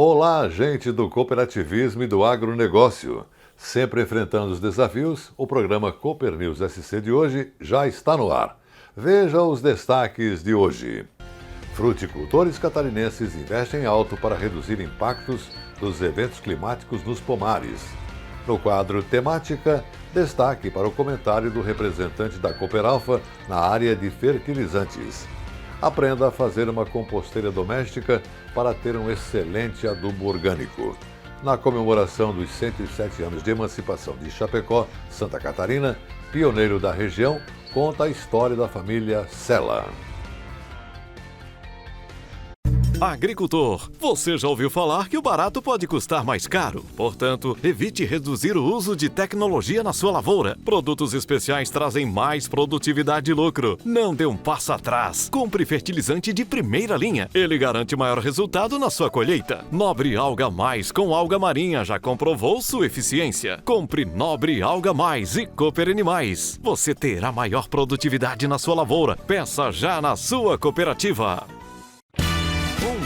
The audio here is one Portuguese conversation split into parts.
Olá, gente do cooperativismo e do agronegócio. Sempre enfrentando os desafios, o programa Cooper News SC de hoje já está no ar. Veja os destaques de hoje. Fruticultores catarinenses investem alto para reduzir impactos dos eventos climáticos nos pomares. No quadro Temática, destaque para o comentário do representante da Cooperalfa na área de fertilizantes. Aprenda a fazer uma composteira doméstica para ter um excelente adubo orgânico. Na comemoração dos 107 anos de emancipação de Chapecó, Santa Catarina, pioneiro da região, conta a história da família Sela. Agricultor, você já ouviu falar que o barato pode custar mais caro? Portanto, evite reduzir o uso de tecnologia na sua lavoura. Produtos especiais trazem mais produtividade e lucro. Não dê um passo atrás. Compre fertilizante de primeira linha. Ele garante maior resultado na sua colheita. Nobre Alga Mais com alga marinha já comprovou sua eficiência. Compre Nobre Alga Mais e Cooper Animais. Você terá maior produtividade na sua lavoura. Peça já na sua cooperativa.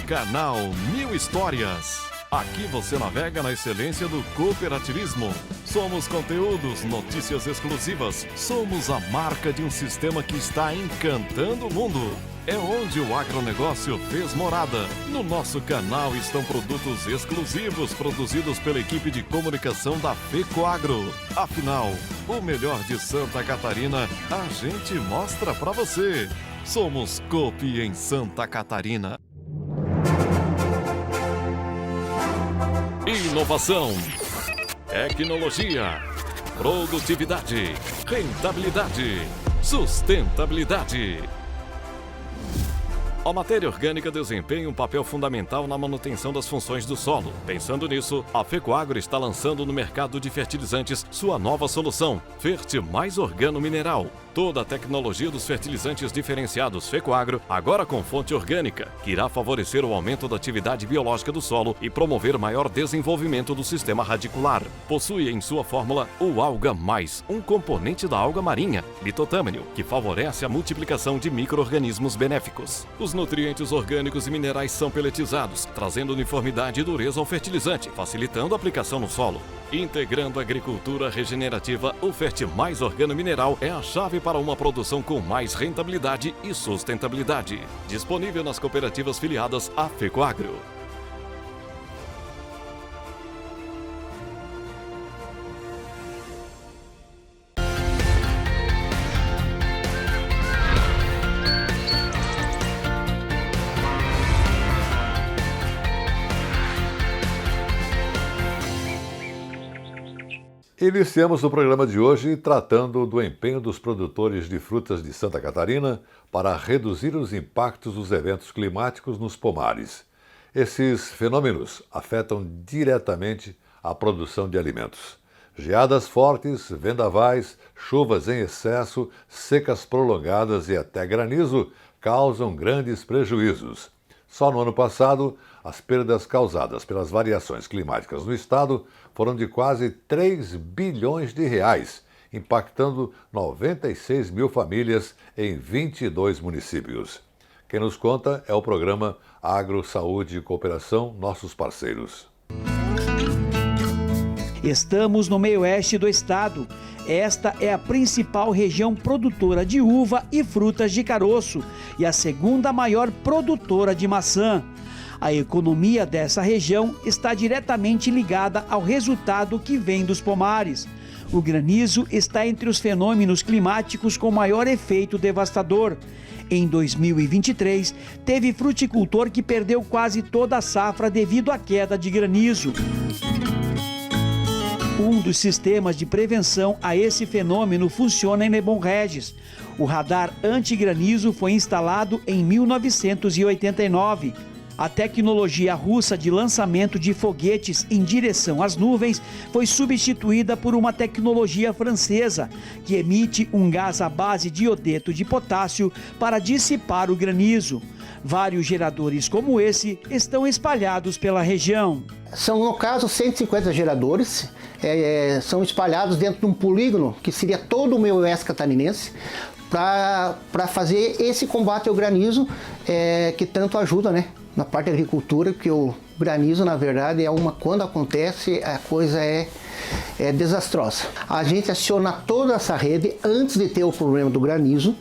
Canal 1000 Histórias. Aqui você navega na excelência do cooperativismo. Somos conteúdos, notícias exclusivas. Somos a marca de um sistema que está encantando o mundo. É onde o agronegócio fez morada. No nosso canal estão produtos exclusivos produzidos pela equipe de comunicação da FECOAGRO. Afinal, o melhor de Santa Catarina a gente mostra pra você. Somos Coop em Santa Catarina. Inovação, tecnologia, produtividade, rentabilidade, sustentabilidade. A matéria orgânica desempenha um papel fundamental na manutenção das funções do solo. Pensando nisso, a FECOAGRO está lançando no mercado de fertilizantes sua nova solução, Fert Mais Organo Mineral. Toda a tecnologia dos fertilizantes diferenciados FECOAGRO, agora com fonte orgânica, que irá favorecer o aumento da atividade biológica do solo e promover maior desenvolvimento do sistema radicular. Possui em sua fórmula o Alga Mais, um componente da alga marinha, litotâmino, que favorece a multiplicação de micro-organismos benéficos. Os nutrientes orgânicos e minerais são peletizados, trazendo uniformidade e dureza ao fertilizante, facilitando a aplicação no solo. Integrando a agricultura regenerativa, o Fert Mais Organo Mineral é a chave para uma produção com mais rentabilidade e sustentabilidade. Disponível nas cooperativas filiadas à FECOAGRO. Iniciamos o programa de hoje tratando do empenho dos produtores de frutas de Santa Catarina para reduzir os impactos dos eventos climáticos nos pomares. Esses fenômenos afetam diretamente a produção de alimentos. Geadas fortes, vendavais, chuvas em excesso, secas prolongadas e até granizo causam grandes prejuízos. Só no ano passado, as perdas causadas pelas variações climáticas no estado foram de quase 3 bilhões de reais, impactando 96 mil famílias em 22 municípios. Quem nos conta é o programa Agro, Saúde e Cooperação, nossos parceiros. Estamos no meio-oeste do estado. Esta é a principal região produtora de uva e frutas de caroço e a segunda maior produtora de maçã. A economia dessa região está diretamente ligada ao resultado que vem dos pomares. O granizo está entre os fenômenos climáticos com maior efeito devastador. Em 2023, teve fruticultor que perdeu quase toda a safra devido à queda de granizo. Um dos sistemas de prevenção a esse fenômeno funciona em Lebon Regis. O radar antigranizo foi instalado em 1989. A tecnologia russa de lançamento de foguetes em direção às nuvens foi substituída por uma tecnologia francesa, que emite um gás à base de iodeto de potássio para dissipar o granizo. Vários geradores como esse estão espalhados pela região. São, no caso, 150 geradores, são espalhados dentro de um polígono, que seria todo o meio-oeste catarinense, para fazer esse combate ao granizo, que tanto ajuda, né, na parte da agricultura, que Granizo, na verdade, quando acontece, a coisa é desastrosa. A gente aciona toda essa rede antes de ter o problema do granizo.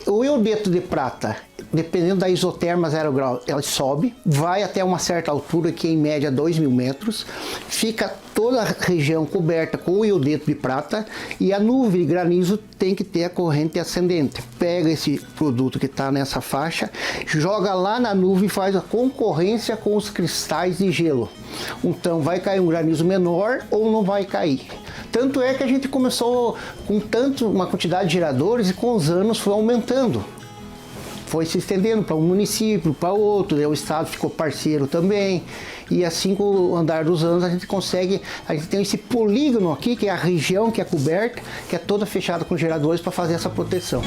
O iodeto de prata, dependendo da isoterma 0 grau, ela sobe, vai até uma certa altura, que é em média 2.000 metros, fica toda a região coberta com o iodeto de prata, e a nuvem de granizo tem que ter a corrente ascendente. Pega esse produto que está nessa faixa, joga lá na nuvem e faz a concorrência com os cristais de gelo. Então vai cair um granizo menor ou não vai cair. Tanto é que a gente começou com uma quantidade de geradores e com os anos foi aumentando. Foi se estendendo para um município, para outro, o estado ficou parceiro também. E assim, com o andar dos anos, a gente tem esse polígono aqui, que é a região que é coberta, que é toda fechada com geradores para fazer essa proteção.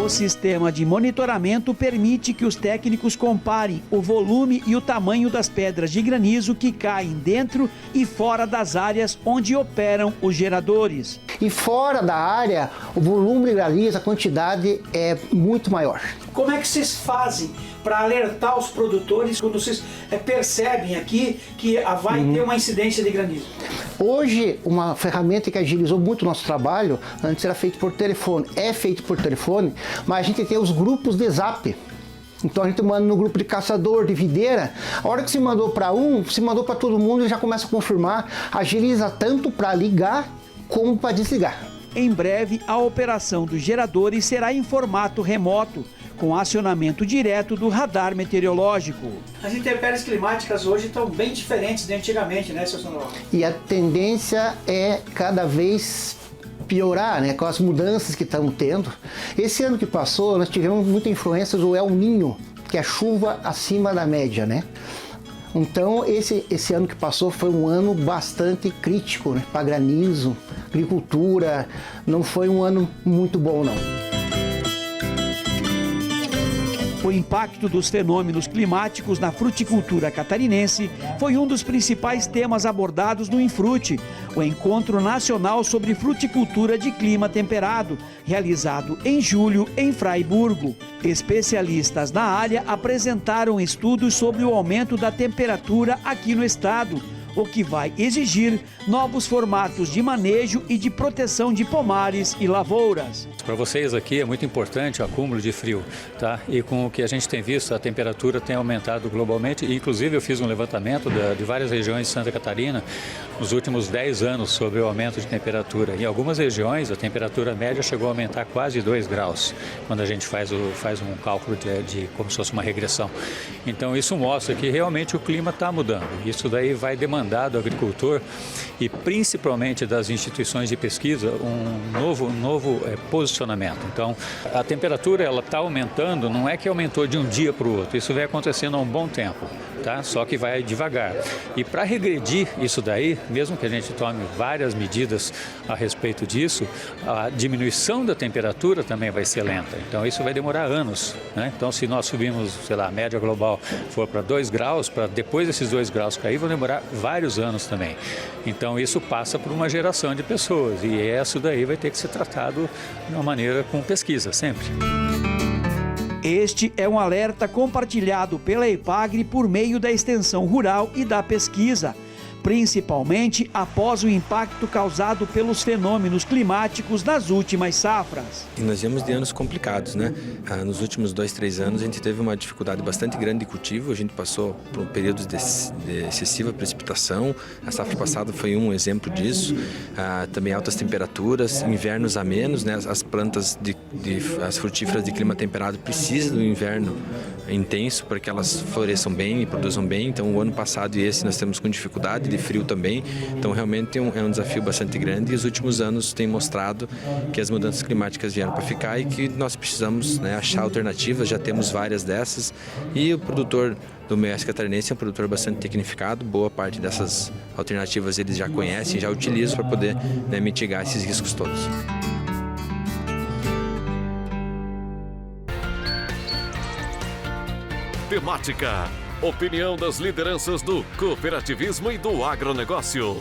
O sistema de monitoramento permite que os técnicos comparem o volume e o tamanho das pedras de granizo que caem dentro e fora das áreas onde operam os geradores. E fora da área, o volume de granizo, a quantidade é muito maior. Como é que vocês fazem para alertar os produtores quando vocês percebem aqui que vai ter uma incidência de granizo? Hoje, uma ferramenta que agilizou muito o nosso trabalho, antes era feito por telefone, é feito por telefone, mas a gente tem os grupos de zap. Então a gente manda no grupo de caçador, de videira, a hora que se mandou para se mandou para todo mundo e já começa a confirmar, agiliza tanto para ligar como para desligar. Em breve, a operação dos geradores será em formato remoto, com acionamento direto do radar meteorológico. As intempéries climáticas hoje estão bem diferentes de antigamente, né, seu Sandoval? E a tendência é cada vez piorar, né, com as mudanças que estamos tendo. Esse ano que passou, nós tivemos muita influência do El Niño, que é chuva acima da média, né? Então, esse ano que passou foi um ano bastante crítico, né, para granizo, agricultura. Não foi um ano muito bom, não. O impacto dos fenômenos climáticos na fruticultura catarinense foi um dos principais temas abordados no Infrute, o Encontro Nacional sobre Fruticultura de Clima Temperado, realizado em julho em Fraiburgo. Especialistas na área apresentaram estudos sobre o aumento da temperatura aqui no estado, o que vai exigir novos formatos de manejo e de proteção de pomares e lavouras. Para vocês aqui é muito importante o acúmulo de frio, tá? E com o que a gente tem visto, a temperatura tem aumentado globalmente, e inclusive eu fiz um levantamento de várias regiões de Santa Catarina nos últimos 10 anos sobre o aumento de temperatura. Em algumas regiões a temperatura média chegou a aumentar quase 2 graus, quando a gente faz um cálculo de como se fosse uma regressão. Então isso mostra que realmente o clima está mudando. Isso daí vai demandar do agricultor e principalmente das instituições de pesquisa um novo posicionamento. Então a temperatura ela está aumentando, não é que aumentou de um dia para o outro, isso vem acontecendo há um bom tempo, tá? Só que vai devagar. E para regredir isso daí, mesmo que a gente tome várias medidas a respeito disso, a diminuição da temperatura também vai ser lenta. Então isso vai demorar anos, né? Então se nós subimos, sei lá, a média global for para 2 graus, para depois desses 2 graus cair, vão demorar vários anos também. Então isso passa por uma geração de pessoas e isso daí vai ter que ser tratado de uma maneira com pesquisa, sempre. Este é um alerta compartilhado pela EPAGRE por meio da extensão rural e da pesquisa, principalmente após o impacto causado pelos fenômenos climáticos nas últimas safras. E nós viemos de anos complicados, né? Nos últimos 2, 3 anos a gente teve uma dificuldade bastante grande de cultivo, a gente passou por períodos de excessiva precipitação, a safra passada foi um exemplo disso, também altas temperaturas, invernos a menos, né? As plantas as frutíferas de clima temperado precisam do inverno intenso para que elas floresçam bem e produzam bem, então o ano passado e esse nós temos com dificuldade de frio também, então realmente é um desafio bastante grande e os últimos anos têm mostrado que as mudanças climáticas vieram para ficar e que nós precisamos, né, achar alternativas, já temos várias dessas e o produtor do meio oeste catarinense é um produtor bastante tecnificado, boa parte dessas alternativas eles já conhecem, já utilizam para poder, né, mitigar esses riscos todos. Temática. Opinião das lideranças do cooperativismo e do agronegócio.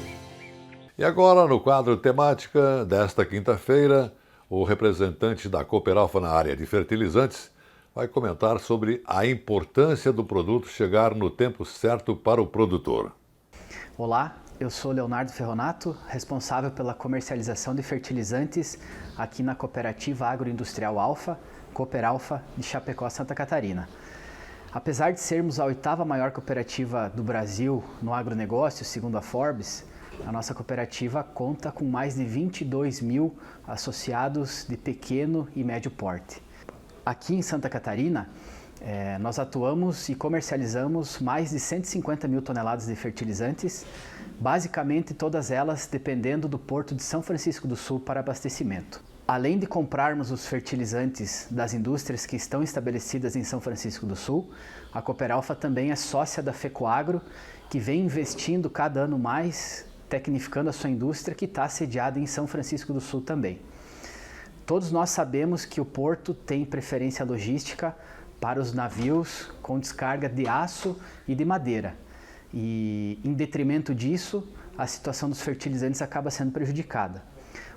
E agora, no quadro Temática desta quinta-feira, o representante da Cooperalfa na área de fertilizantes vai comentar sobre a importância do produto chegar no tempo certo para o produtor. Olá, eu sou Leonardo Ferronato, responsável pela comercialização de fertilizantes aqui na Cooperativa Agroindustrial Alfa, Cooperalfa de Chapecó, Santa Catarina. Apesar de sermos a 8ª maior cooperativa do Brasil no agronegócio, segundo a Forbes, a nossa cooperativa conta com mais de 22 mil associados de pequeno e médio porte. Aqui em Santa Catarina, nós atuamos e comercializamos mais de 150 mil toneladas de fertilizantes, basicamente todas elas dependendo do Porto de São Francisco do Sul para abastecimento. Além de comprarmos os fertilizantes das indústrias que estão estabelecidas em São Francisco do Sul, a Cooperalfa também é sócia da FECOAGRO, que vem investindo cada ano mais, tecnificando a sua indústria, que está sediada em São Francisco do Sul também. Todos nós sabemos que o porto tem preferência logística para os navios com descarga de aço e de madeira. E, em detrimento disso, a situação dos fertilizantes acaba sendo prejudicada.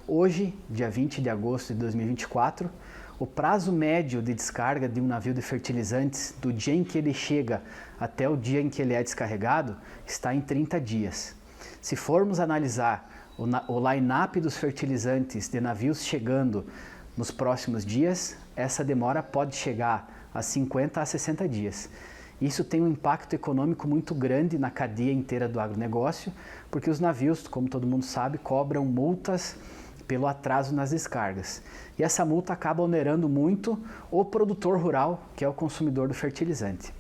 Hoje, dia 20 de agosto de 2024, o prazo médio de descarga de um navio de fertilizantes do dia em que ele chega até o dia em que ele é descarregado está em 30 dias. Se formos analisar o line-up dos fertilizantes de navios chegando nos próximos dias, essa demora pode chegar a 50 a 60 dias. Isso tem um impacto econômico muito grande na cadeia inteira do agronegócio, porque os navios, como todo mundo sabe, cobram multas pelo atraso nas descargas. E essa multa acaba onerando muito o produtor rural, que é o consumidor do fertilizante.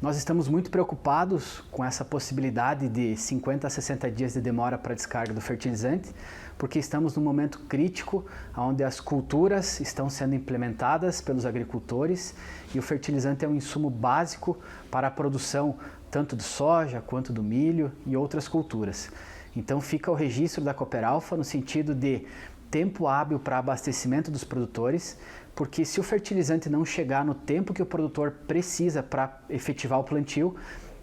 Nós estamos muito preocupados com essa possibilidade de 50 a 60 dias de demora para a descarga do fertilizante, porque estamos num momento crítico onde as culturas estão sendo implementadas pelos agricultores e o fertilizante é um insumo básico para a produção tanto de soja quanto do milho e outras culturas. Então fica o registro da Cooperalfa no sentido de tempo hábil para abastecimento dos produtores, porque se o fertilizante não chegar no tempo que o produtor precisa para efetivar o plantio,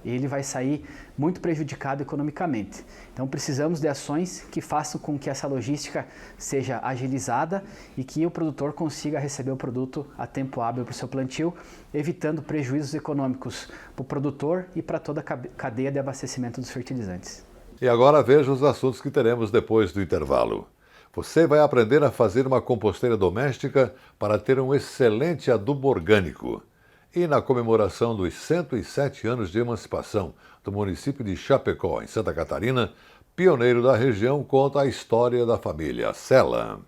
ele vai sair muito prejudicado economicamente. Então precisamos de ações que façam com que essa logística seja agilizada e que o produtor consiga receber o produto a tempo hábil para o seu plantio, evitando prejuízos econômicos para o produtor e para toda a cadeia de abastecimento dos fertilizantes. E agora veja os assuntos que teremos depois do intervalo. Você vai aprender a fazer uma composteira doméstica para ter um excelente adubo orgânico. E na comemoração dos 107 anos de emancipação do município de Chapecó, em Santa Catarina, pioneiro da região conta a história da família Sela.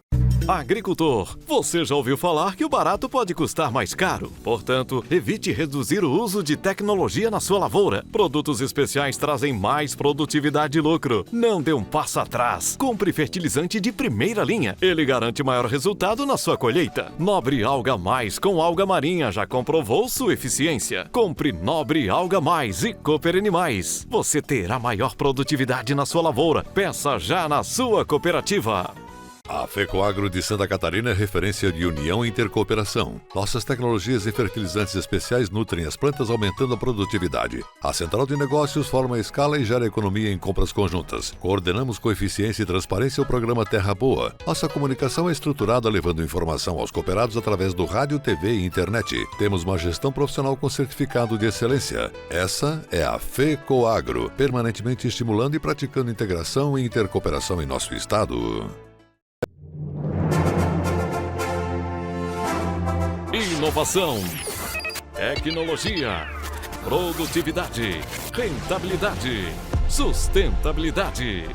Agricultor, você já ouviu falar que o barato pode custar mais caro? Portanto, evite reduzir o uso de tecnologia na sua lavoura. Produtos especiais trazem mais produtividade e lucro. Não dê um passo atrás. Compre fertilizante de primeira linha. Ele garante maior resultado na sua colheita. Nobre Alga Mais com alga marinha já comprovou sua eficiência. Compre Nobre Alga Mais e Cooper Animais. Você terá maior produtividade na sua lavoura. Peça já na sua cooperativa. A FECOAGRO de Santa Catarina é referência de união e intercooperação. Nossas tecnologias e fertilizantes especiais nutrem as plantas, aumentando a produtividade. A Central de Negócios forma a escala e gera economia em compras conjuntas. Coordenamos com eficiência e transparência o programa Terra Boa. Nossa comunicação é estruturada, levando informação aos cooperados através do rádio, TV e internet. Temos uma gestão profissional com certificado de excelência. Essa é a FECOAGRO, permanentemente estimulando e praticando integração e intercooperação em nosso estado. Inovação, tecnologia, produtividade, rentabilidade, sustentabilidade.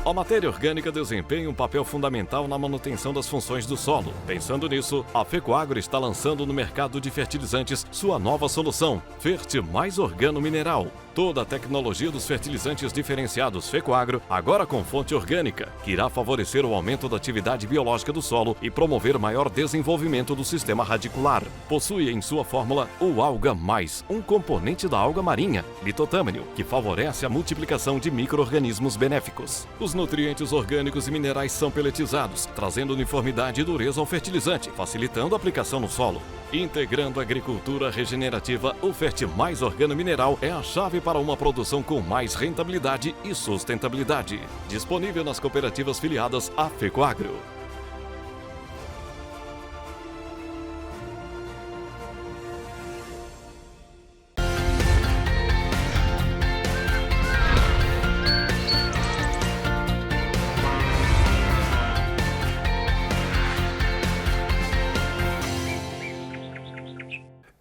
A matéria orgânica desempenha um papel fundamental na manutenção das funções do solo. Pensando nisso, a FECOAGRO está lançando no mercado de fertilizantes sua nova solução, Fert Mais Organo Mineral. Toda a tecnologia dos fertilizantes diferenciados FECOAGRO, agora com fonte orgânica, que irá favorecer o aumento da atividade biológica do solo e promover o maior desenvolvimento do sistema radicular. Possui em sua fórmula o Alga Mais, um componente da alga marinha, litotâmino, que favorece a multiplicação de micro-organismos benéficos. Os nutrientes orgânicos e minerais são peletizados, trazendo uniformidade e dureza ao fertilizante, facilitando a aplicação no solo. Integrando a agricultura regenerativa, o Fert Mais Organo Mineral é a chave para uma produção com mais rentabilidade e sustentabilidade. Disponível nas cooperativas filiadas à FECOAGRO.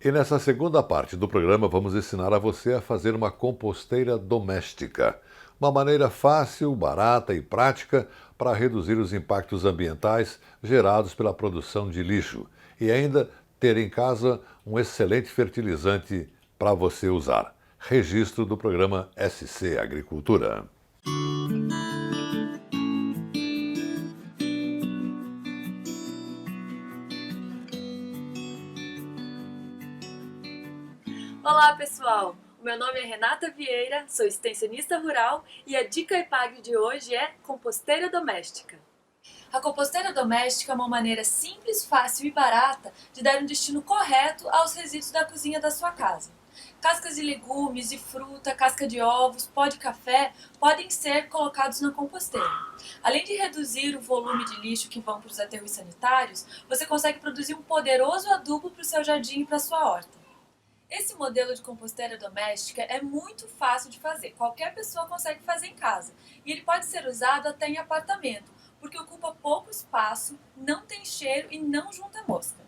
E nessa segunda parte do programa vamos ensinar a você a fazer uma composteira doméstica. Uma maneira fácil, barata e prática para reduzir os impactos ambientais gerados pela produção de lixo e ainda ter em casa um excelente fertilizante para você usar. Registro do programa SC Agricultura. Olá pessoal, o meu nome é Renata Vieira, sou extensionista rural e a dica EPAGRE de hoje é composteira doméstica. A composteira doméstica é uma maneira simples, fácil e barata de dar um destino correto aos resíduos da cozinha da sua casa. Cascas de legumes e fruta, casca de ovos, pó de café podem ser colocados na composteira. Além de reduzir o volume de lixo que vão para os aterros sanitários, você consegue produzir um poderoso adubo para o seu jardim e para a sua horta. Esse modelo de composteira doméstica é muito fácil de fazer, qualquer pessoa consegue fazer em casa e ele pode ser usado até em apartamento, porque ocupa pouco espaço, não tem cheiro e não junta mosca.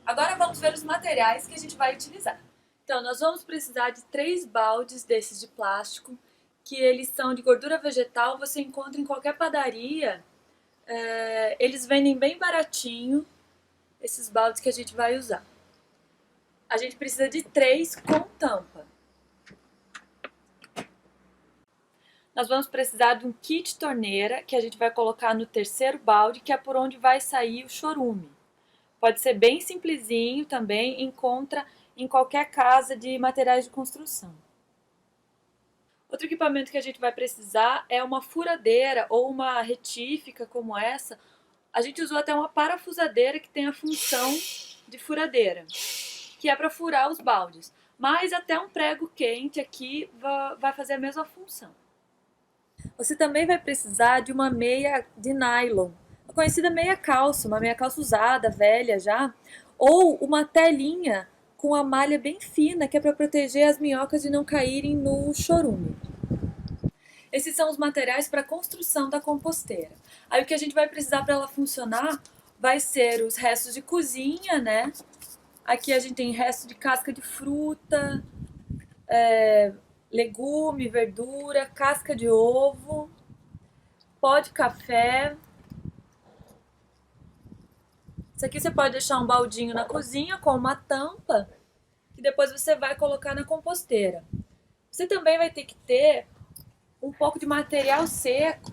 Agora vamos ver os materiais que a gente vai utilizar. Então nós vamos precisar de 3 baldes desses de plástico, que eles são de gordura vegetal, você encontra em qualquer padaria, eles vendem bem baratinho, esses baldes que a gente vai usar. A gente precisa de 3 com tampa. Nós vamos precisar de um kit torneira, que a gente vai colocar no 3º balde, que é por onde vai sair o chorume. Pode ser bem simplesinho também, encontra em qualquer casa de materiais de construção. Outro equipamento que a gente vai precisar é uma furadeira ou uma retífica como essa. A gente usou até uma parafusadeira que tem a função de furadeira, que é para furar os baldes, mas até um prego quente aqui vai fazer a mesma função. Você também vai precisar de uma meia de nylon, a conhecida meia calça, uma meia calça usada, velha já, ou uma telinha com a malha bem fina, que é para proteger as minhocas de não caírem no chorume. Esses são os materiais para a construção da composteira. Aí o que a gente vai precisar para ela funcionar vai ser os restos de cozinha, né? Aqui a gente tem resto de casca de fruta, legume, verdura, casca de ovo, pó de café. Isso aqui você pode deixar um baldinho na cozinha com uma tampa, que depois você vai colocar na composteira. Você também vai ter que ter um pouco de material seco,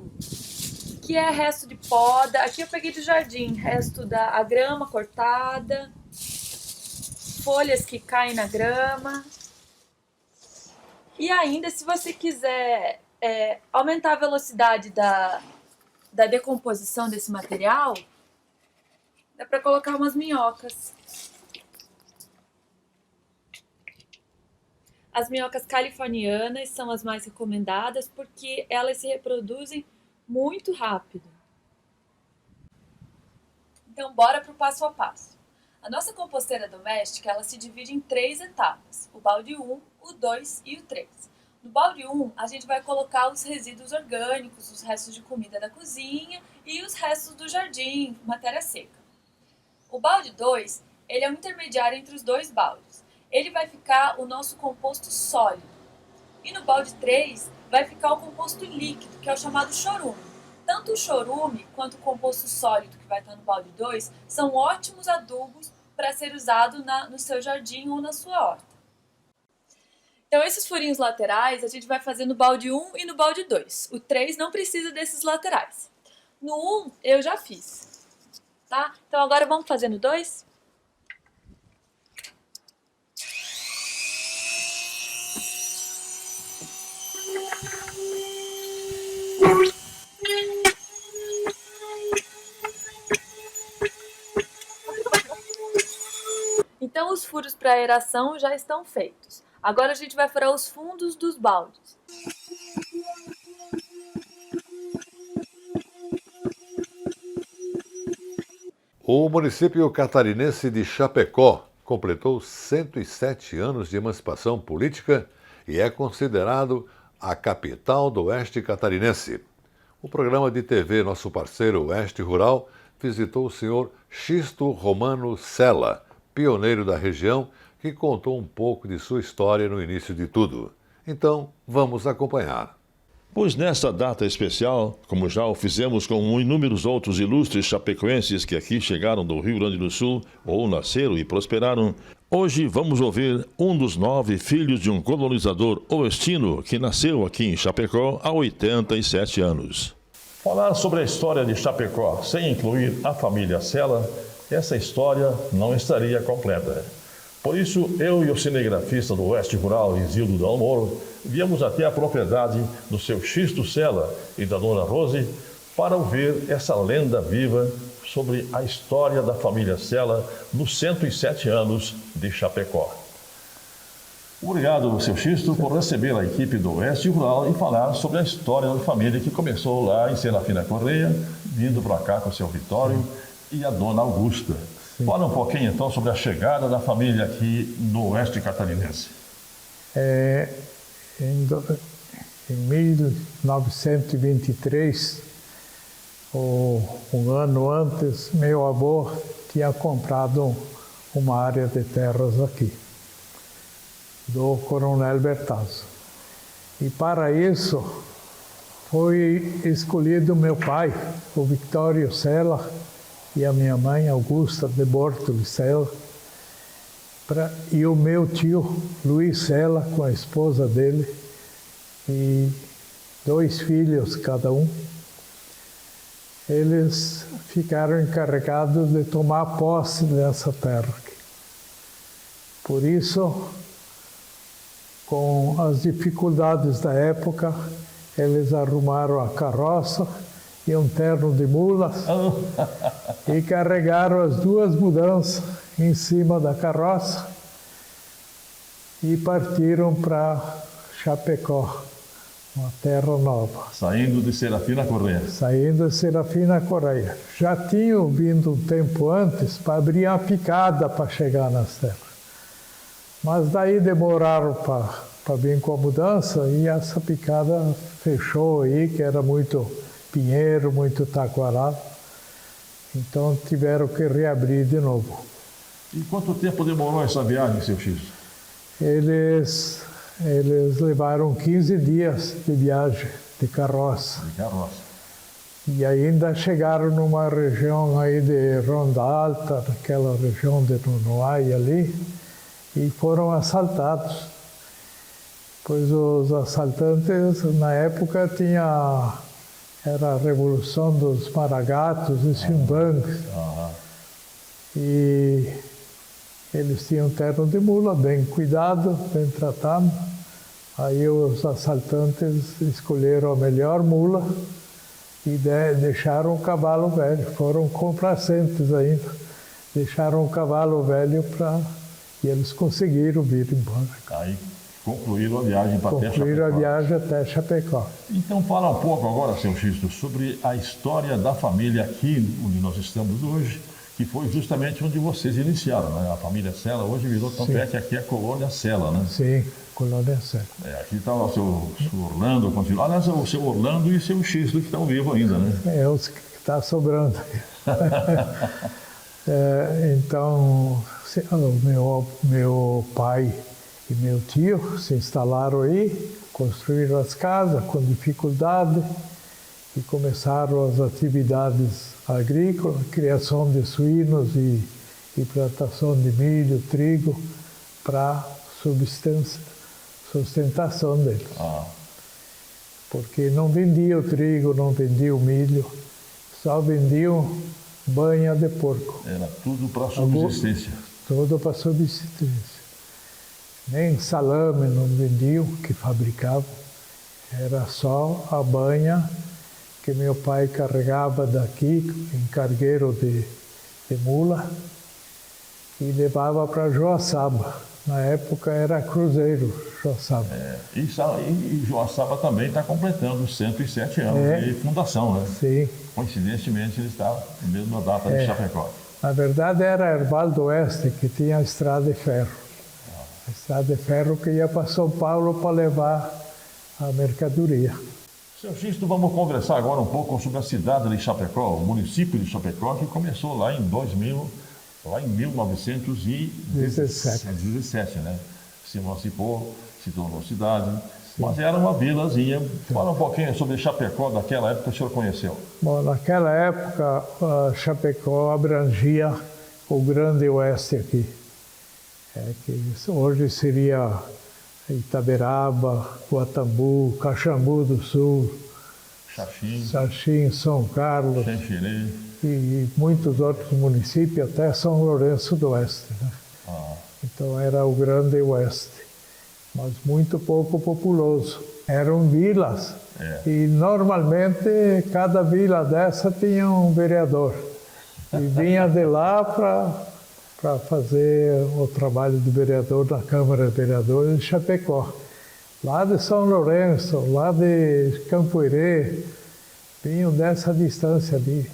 que é resto de poda. Aqui eu peguei do jardim, resto da grama cortada, folhas que caem na grama. E ainda, se você quiser aumentar a velocidade da decomposição desse material, dá para colocar umas minhocas. As minhocas californianas são as mais recomendadas porque elas se reproduzem muito rápido. Então, bora para o passo a passo. A nossa composteira doméstica, ela se divide em 3 etapas, o balde 1, o 2 e o 3. No balde 1, a gente vai colocar os resíduos orgânicos, os restos de comida da cozinha e os restos do jardim, matéria seca. O balde 2, ele é um intermediário entre os 2 baldes. Ele vai ficar o nosso composto sólido. E no balde 3, vai ficar o composto líquido, que é o chamado chorume. Tanto o chorume quanto o composto sólido, que vai estar no balde 2, são ótimos adubos para ser usado no seu jardim ou na sua horta. Então, esses furinhos laterais a gente vai fazer no balde 1 e no balde 2. O 3 não precisa desses laterais. No 1 eu já fiz, tá? Então, agora vamos fazer no 2? Então, os furos para aeração já estão feitos. Agora a gente vai furar os fundos dos baldes. O município catarinense de Chapecó completou 107 anos de emancipação política e é considerado a capital do Oeste Catarinense. O programa de TV Nosso Parceiro Oeste Rural visitou o senhor Xisto Romano Sela, pioneiro da região, que contou um pouco de sua história no início de tudo. Então, vamos acompanhar. Pois nesta data especial, como já o fizemos com inúmeros outros ilustres chapecoenses que aqui chegaram do Rio Grande do Sul, ou nasceram e prosperaram, hoje vamos ouvir um dos 9 filhos de um colonizador oestino que nasceu aqui em Chapecó há 87 anos. Falar sobre a história de Chapecó sem incluir a família Sela, essa história não estaria completa. Por isso, eu e o cinegrafista do Oeste Rural, Isildo Dalmoro, viemos até a propriedade do seu Xisto Sela e da dona Rose para ouvir essa lenda viva sobre a história da família Sela nos 107 anos de Chapecó. Obrigado, seu Xisto, por receber a equipe do Oeste Rural e falar sobre a história da família que começou lá em Serafina Correia, vindo para cá com o seu Vitório e a dona Augusta. Fala um pouquinho, então, sobre a chegada da família aqui no Oeste Catarinense. Em 1923, um ano antes, meu avô tinha comprado uma área de terras aqui, do Coronel Bertazzo. E para isso, foi escolhido meu pai, o Victório Sela, e a minha mãe, Augusta de Bortoli Sela, e o meu tio, Luiz Sela, com a esposa dele, e 2 filhos cada um. Eles ficaram encarregados de tomar posse dessa terra aqui. Por isso, com as dificuldades da época, eles arrumaram a carroça e um terno de mulas e carregaram as 2 mudanças em cima da carroça e partiram para Chapecó, uma terra nova. Saindo de Serafina Correia. Saindo de Serafina Correia. Já tinham vindo um tempo antes para abrir uma picada para chegar nas terras. Mas daí demoraram para vir com a mudança e essa picada fechou aí, que era muito pinheiro, muito taquaral. Então tiveram que reabrir de novo. E quanto tempo demorou essa viagem, seu Xisto? Eles levaram 15 dias de viagem de carroça. De carroça. E ainda chegaram numa região aí de Ronda Alta, naquela região de Nonoai ali, e foram assaltados. Pois os assaltantes, na época, era a Revolução dos Maragatos e Simbangues. E eles tinham terno de mula, bem cuidado, bem tratado. Aí os assaltantes escolheram a melhor mula e deixaram o cavalo velho. Foram complacentes ainda. Deixaram o cavalo velho e eles conseguiram vir embora. Aí concluíram a viagem para até Chapecó. Concluíram a viagem até Chapecó. Então fala um pouco agora, seu Xisto, sobre a história da família aqui onde nós estamos hoje, que foi justamente onde vocês iniciaram, né? A família Sela hoje virou tanto é que aqui é a colônia Sela, né? Sim, colônia Sela. Aqui está o seu Orlando, aliás, o seu Orlando e o seu Xisto que estão vivos ainda, né? É os que está sobrando. Então, meu pai e meu tio se instalaram aí, construíram as casas com dificuldade e começaram as atividades agrícolas, criação de suínos e plantação de milho, trigo, para sustentação deles. Porque não vendiam o trigo, não vendiam o milho, só vendiam banha de porco. Era tudo para subsistência. Tudo para subsistência. Nem salame não vendiam, que fabricavam. Era só a banha que meu pai carregava daqui, em cargueiro de mula, e levava para Joaçaba. Na época era cruzeiro, Joaçaba. E Joaçaba também está completando 107 anos de fundação, né? Sim. Coincidentemente, ele está na mesma data de Chapecó. Na verdade, era Herval do Oeste, que tinha a estrada de ferro. A estrada de ferro que ia para São Paulo para levar a mercadoria. Seu Xisto, vamos conversar agora um pouco sobre a cidade de Chapecó, o município de Chapecó, que começou lá em 2000 lá em 1917, né? Se emancipou, se tornou cidade. Mas era uma vilazinha. Fala um pouquinho sobre Chapecó daquela época que o senhor conheceu. Bom, naquela época, Chapecó abrangia o Grande Oeste aqui. Que hoje seria Itaberaba, Guatambu, Caxambu do Sul, Xaxim, São Carlos, Xanxerê e muitos outros municípios, até São Lourenço do Oeste. Né? Então era o Grande Oeste, mas muito pouco populoso. Eram vilas e normalmente cada vila dessa tinha um vereador e vinha de lá para fazer o trabalho de vereador da Câmara de Vereadores de Chapecó. Lá de São Lourenço, lá de Campoerê, vinham dessa distância ali.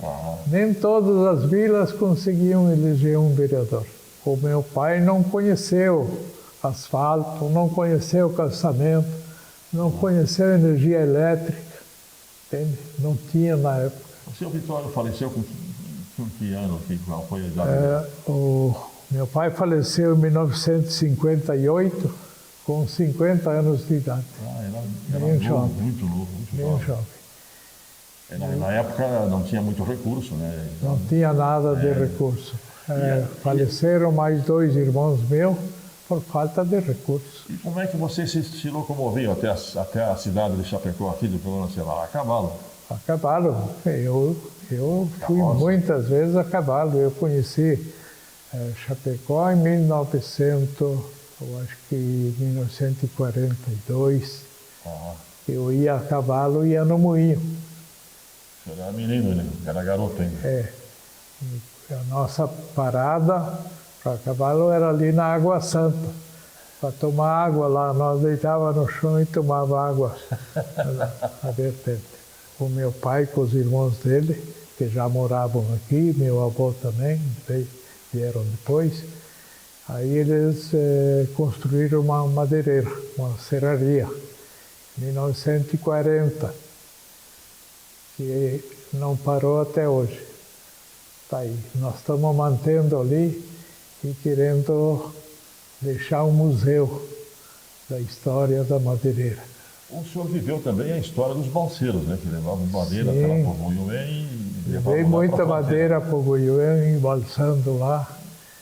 Nem todas as vilas conseguiam eleger um vereador. O meu pai não conheceu asfalto, não conheceu calçamento, não conheceu energia elétrica, entende? Não tinha na época. O senhor Vitório faleceu com que ano? Qual foi a idade? O meu pai faleceu em 1958, com 50 anos de idade. Era bem novo, jovem. muito novo. Bem jovem. Na época não tinha muito recurso, né? Não tinha nada de recurso. Faleceram mais 2 irmãos meus por falta de recursos. E como é que você se locomoveu até a cidade de Chapecó, aqui do Colônia Ceará? A cavalo? A cavalo. Eu fui muitas vezes a cavalo. Eu conheci Chapecó em 1942. Eu ia a cavalo e ia no moinho. O senhor era menino, né? Era garoto ainda. A nossa parada para cavalo era ali na Água Santa. Para tomar água lá, nós deitávamos no chão e tomava água na vertente. O meu pai com os irmãos dele, que já moravam aqui, meu avô também, vieram depois. Aí eles construíram uma madeireira, uma serraria, em 1940, que não parou até hoje. Tá aí. Nós estamos mantendo ali e querendo deixar um museu da história da madeireira. O senhor viveu também a história dos balseiros, né? Que levavam madeira para Pogoiuê e levavam levei muita madeira para Pogoiuê, embalsando lá.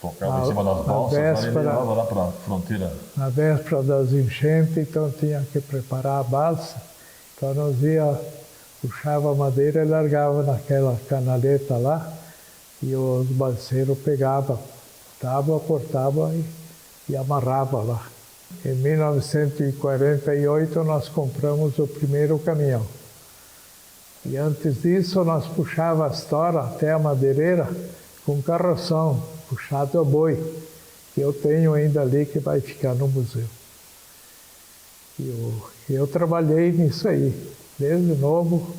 Tocava em cima das balsas, e levava lá para a fronteira. Na véspera das enchentes, então tinha que preparar a balsa. Então nós puxava a madeira e largava naquela canaleta lá, e os balseiros pegavam tábua por tábua e amarrava lá. Em 1948 nós compramos o primeiro caminhão. E antes disso nós puxava a história até a madeireira com carroção, puxado a boi, que eu tenho ainda ali que vai ficar no museu. Eu trabalhei nisso aí, desde novo.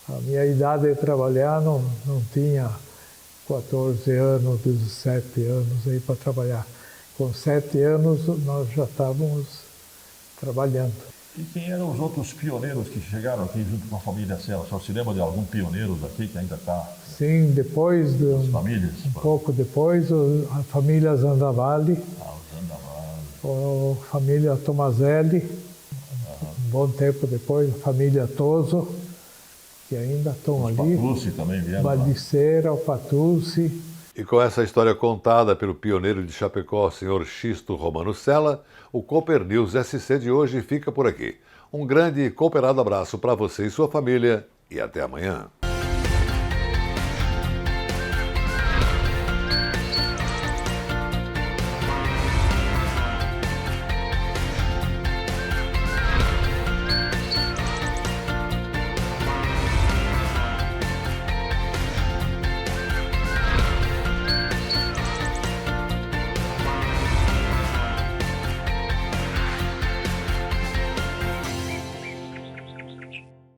A minha idade de trabalhar não tinha 14 anos, 17 anos aí para trabalhar. Com 7 anos nós já estávamos trabalhando. E quem eram os outros pioneiros que chegaram aqui junto com a família Sela? Só se lembra de algum pioneiro daqui que ainda está? Sim, depois famílias? Pouco depois, a família Zandavalli, a família Tomazelli, um bom tempo depois, a família Toso, que ainda estão ali. Patucci também vieram. Baliceira, o Patucci. E com essa história contada pelo pioneiro de Chapecó, senhor Xisto Romano Sela, o Cooper News SC de hoje fica por aqui. Um grande e cooperado abraço para você e sua família e até amanhã.